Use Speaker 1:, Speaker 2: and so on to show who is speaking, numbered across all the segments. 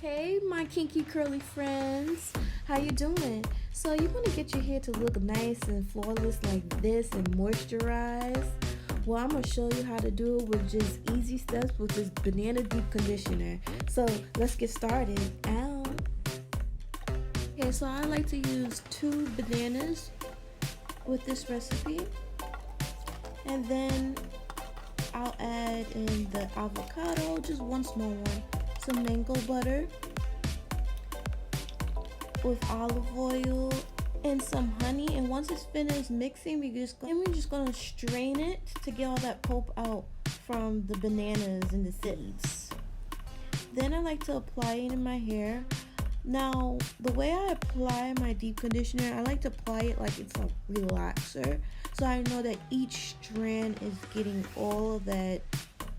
Speaker 1: Hey, my kinky curly friends, how you doing? So you want to get your hair to look nice and flawless like this and moisturize? Well, I'm gonna show you how to do it with just easy steps with this banana deep conditioner. So let's get started. Ow. Okay, so I like to use 2 bananas with this recipe, and then I'll add in the avocado, just one small one, some mango butter with olive oil and some honey. And once it's finished mixing, we're just gonna strain it to get all that pulp out from the bananas and the seeds. Then I like to apply it in my hair. Now, the way I apply my deep conditioner, I like to apply it like it's a relaxer, so I know that each strand is getting all of that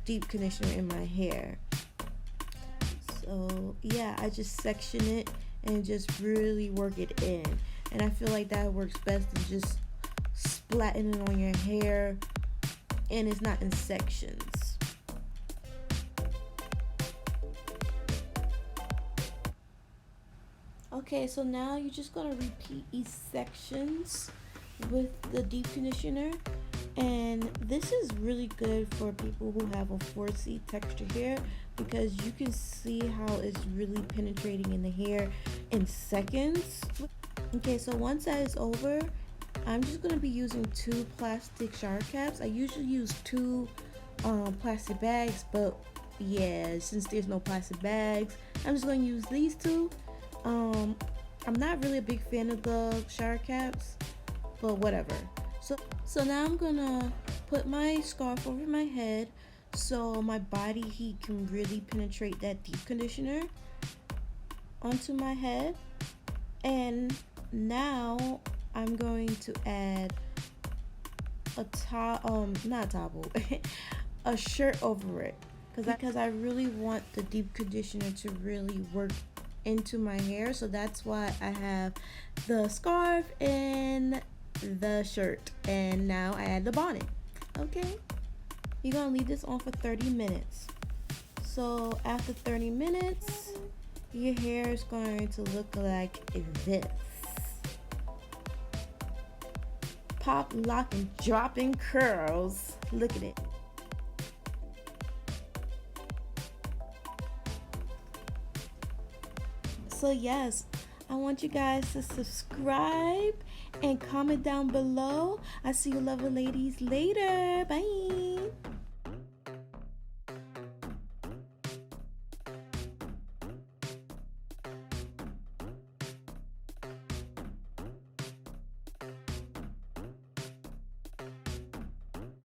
Speaker 1: deep conditioner in my hair. So yeah, I just section it and just really work it in, and I feel like that works best than just splatting it on your hair and it's not in sections. Okay, so now you're just gonna repeat each sections with the deep conditioner, and this is really good for people who have a 4C texture hair because you can see how it's really penetrating in the hair in seconds. Okay, so once that is over, I'm just gonna be using 2 plastic shower caps. I usually use 2 plastic bags, but yeah, since there's no plastic bags, I'm just gonna use these 2. I'm not really a big fan of the shower caps, but whatever. So now I'm gonna put my scarf over my head so my body heat can really penetrate that deep conditioner onto my head. And now I'm going to add not a towel, a shirt over it, because I really want the deep conditioner to really work into my hair. So that's why I have the scarf and the shirt, and now I add the bonnet. Okay, you're gonna leave this on for 30 minutes. So after 30 minutes, your hair is going to look like this: pop, lock, and dropping curls. Look at it. So yes, I want you guys to subscribe and comment down below. I see you lovely ladies later. Bye.